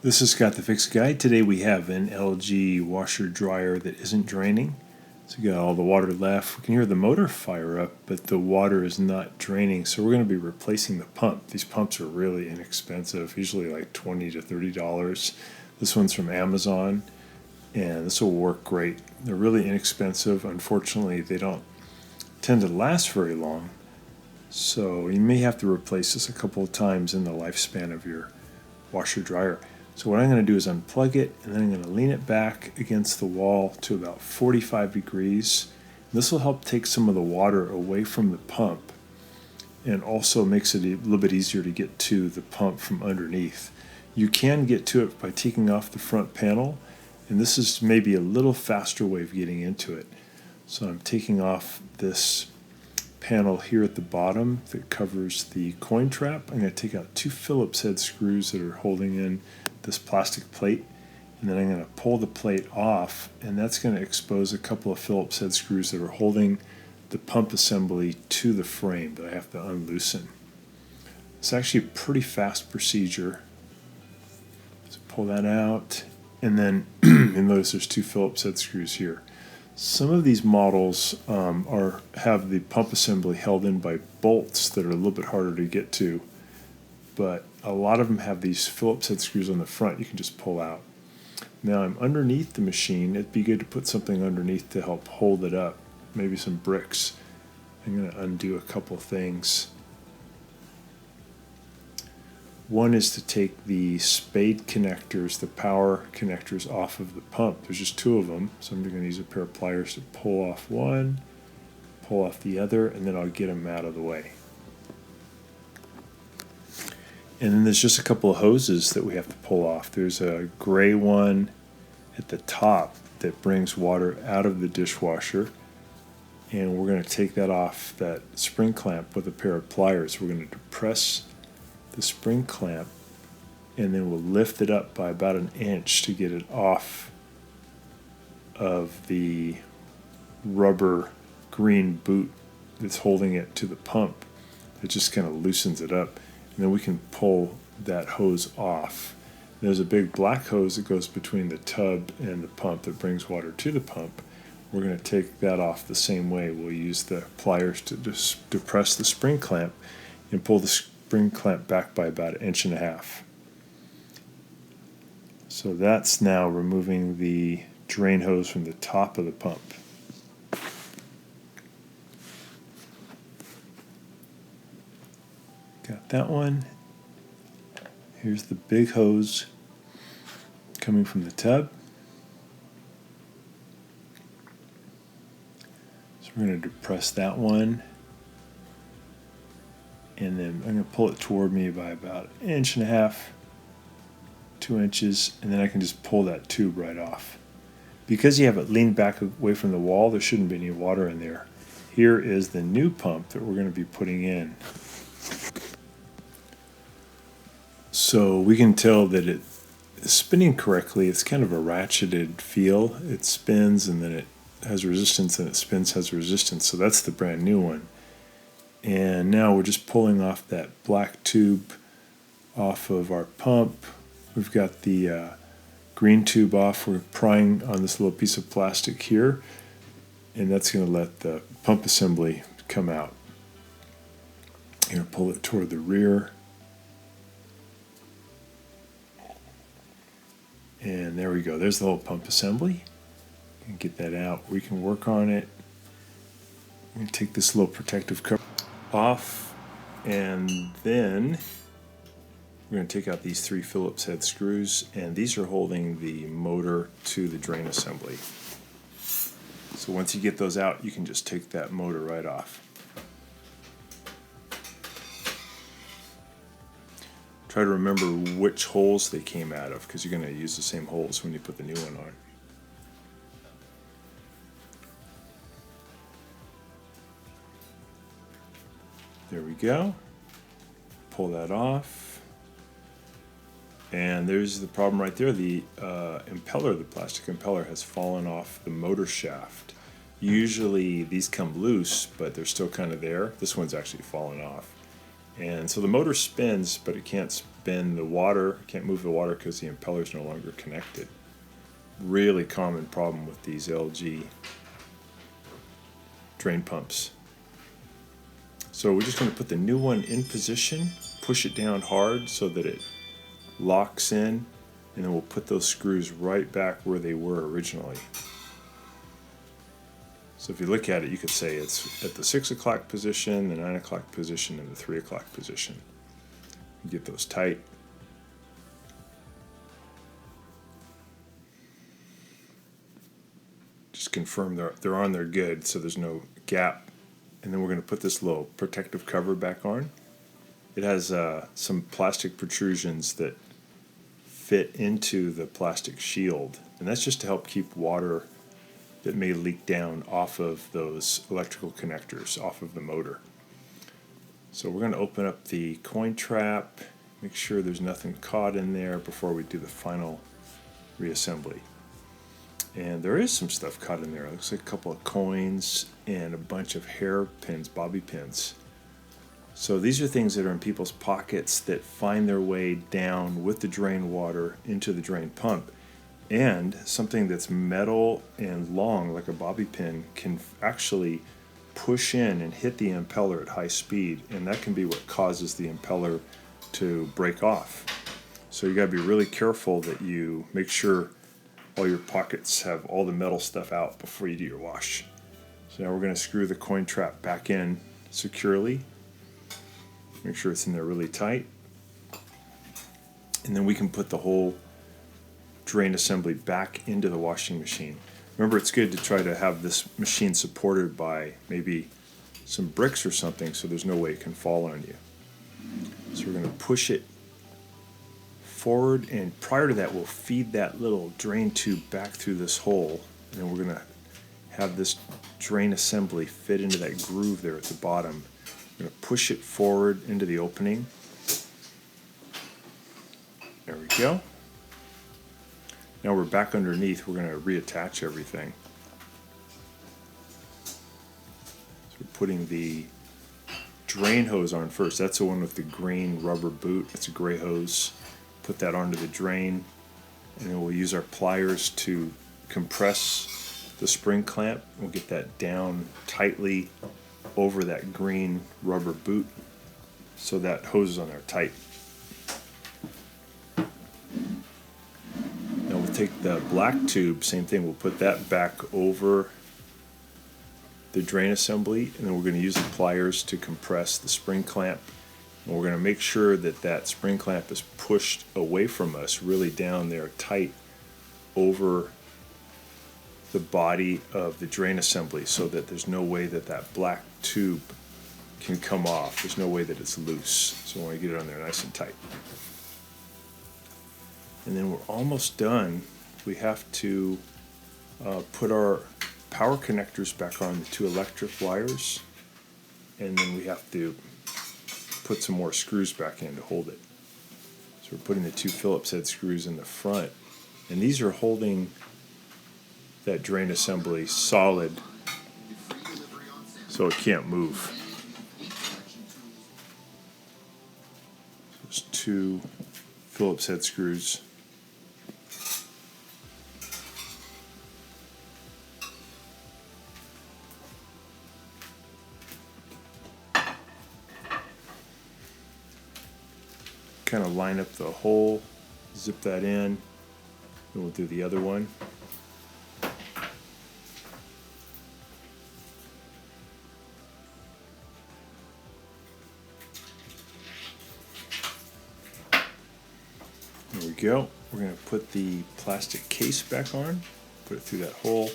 This is Scott the Fix Guy. Today we have an LG washer dryer that isn't draining. So we got all the water left. We can hear the motor fire up, but the water is not draining. So we're going to be replacing the pump. These pumps are really inexpensive, usually like $20 to $30. This one's from Amazon, and this will work great. They're really inexpensive. Unfortunately, they don't tend to last very long. So you may have to replace this a couple of times in the lifespan of your washer dryer. So what I'm going to do is unplug it, and then I'm going to lean it back against the wall to about 45 degrees. This will help take some of the water away from the pump and also makes it a little bit easier to get to the pump from underneath. You can get to it by taking off the front panel, and this is maybe a little faster way of getting into it. So I'm taking off this panel here at the bottom that covers the coin trap. I'm going to take out 2 Phillips head screws that are holding in this plastic plate, and then I'm going to pull the plate off, and that's going to expose a couple of Phillips head screws that are holding the pump assembly to the frame that I have to unloosen. It's actually a pretty fast procedure. So pull that out, and then you'll notice there's 2 Phillips head screws here. Some of these models have the pump assembly held in by bolts that are a little bit harder to get to, but a lot of them have these Phillips head screws on the front you can just pull out. Now I'm underneath the machine. It'd be good to put something underneath to help hold it up, maybe some bricks. I'm going to undo a couple things. One is to take the spade connectors, the power connectors, off of the pump. There's just 2 of them, so I'm going to use a pair of pliers to pull off one, pull off the other, and then I'll get them out of the way. And then there's just a couple of hoses that we have to pull off. There's a gray one at the top that brings water out of the dishwasher, and we're going to take that off that spring clamp with a pair of pliers. We're going to depress the spring clamp, and then we'll lift it up by about 1 inch to get it off of the rubber green boot that's holding it to the pump. It just kind of loosens it up, and then we can pull that hose off. There's a big black hose that goes between the tub and the pump that brings water to the pump. We're going to take that off the same way. We'll use the pliers to just depress the spring clamp and pull the spring clamp back by about 1.5 inches. So that's now removing the drain hose from the top of the pump. Got that one. Here's the big hose coming from the tub. So we're going to depress that one, and then I'm going to pull it toward me by about 1.5 inches, 2 inches, and then I can just pull that tube right off. Because you have it leaned back away from the wall, there shouldn't be any water in there. Here is the new pump that we're going to be putting in. So we can tell that it is spinning correctly. It's kind of a ratcheted feel. It spins and then it has resistance, and it spins, has resistance. So that's the brand new one. And now we're just pulling off that black tube off of our pump. We've got the green tube off. We're prying on this little piece of plastic here, and that's going to let the pump assembly come out. I'm going to pull it toward the rear. And there we go. There's the whole pump assembly. And get that out. We can work on it. I'm going to take this little protective cover off, and then we're going to take out these 3 Phillips head screws, and these are holding the motor to the drain assembly. So once you get those out, you can just take that motor right off. Try to remember which holes they came out of, because you're going to use the same holes when you put the new one on. There we go. Pull that off. And there's the problem right there. The impeller, the plastic impeller, has fallen off the motor shaft. Usually these come loose, but they're still kind of there. This one's actually fallen off. And so the motor spins, but it can't been the water. Can't move the water because the impeller is no longer connected. Really common problem with these LG drain pumps. So we're just going to put the new one in position, push it down hard so that it locks in, and then we'll put those screws right back where they were originally. So if you look at it, you could say it's at the 6 o'clock position, the 9 o'clock position, and the 3 o'clock position. You get those tight. Just confirm they're on there good, so there's no gap. And then we're going to put this little protective cover back on. It has some plastic protrusions that fit into the plastic shield, and that's just to help keep water that may leak down off of those electrical connectors, off of the motor. So we're going to open up the coin trap, make sure there's nothing caught in there before we do the final reassembly. And there is some stuff caught in there. It looks like a couple of coins and a bunch of hairpins, bobby pins. So these are things that are in people's pockets that find their way down with the drain water into the drain pump. And something that's metal and long, like a bobby pin, can actually push in and hit the impeller at high speed, and that can be what causes the impeller to break off. So you got to be really careful that you make sure all your pockets have all the metal stuff out before you do your wash. So now we're going to screw the coin trap back in securely. Make sure it's in there really tight. And then we can put the whole drain assembly back into the washing machine. Remember, it's good to try to have this machine supported by maybe some bricks or something so there's no way it can fall on you. So we're going to push it forward, and prior to that we'll feed that little drain tube back through this hole, and then we're going to have this drain assembly fit into that groove there at the bottom. We're going to push it forward into the opening. There we go. Now we're back underneath. We're going to reattach everything. So we're putting the drain hose on first. That's the one with the green rubber boot. It's a gray hose. Put that onto the drain, and then we'll use our pliers to compress the spring clamp. We'll get that down tightly over that green rubber boot so that hose is on there tight. Take the black tube, same thing, we'll put that back over the drain assembly, and then we're going to use the pliers to compress the spring clamp, and we're going to make sure that that spring clamp is pushed away from us, really down there tight over the body of the drain assembly, so that there's no way that that black tube can come off. There's no way that it's loose, so we want to get it on there nice and tight. And then we're almost done. We have to put our power connectors back on the 2 electric wires, and then we have to put some more screws back in to hold it. So we're putting the 2 Phillips head screws in the front, and these are holding that drain assembly solid so it can't move. There's 2 Phillips head screws. Kind of line up the hole, zip that in, and we'll do the other one. There we go. We're going to put the plastic case back on, put it through that hole,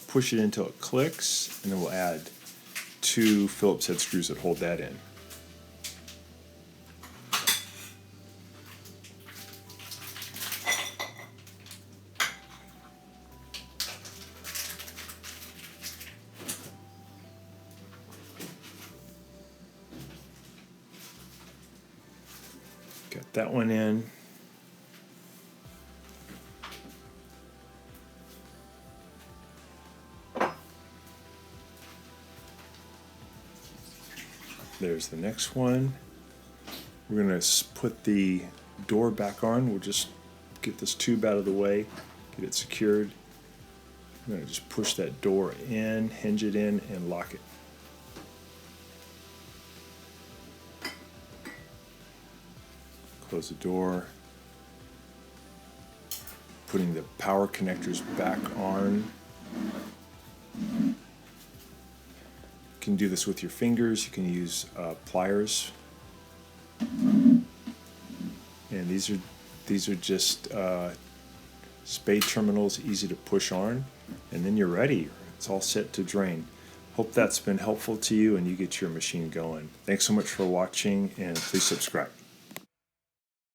push it until it clicks, and then we'll add 2 Phillips head screws that hold that in. Got that one in. There's the next one. We're going to put the door back on, we'll just get this tube out of the way, get it secured. I'm going to just push that door in, hinge it in, and lock it. Close the door. Putting the power connectors back on. You can do this with your fingers. You can use pliers. And these are just spade terminals, easy to push on, and then you're ready. It's all set to drain. Hope that's been helpful to you and you get your machine going. Thanks so much for watching, and please subscribe.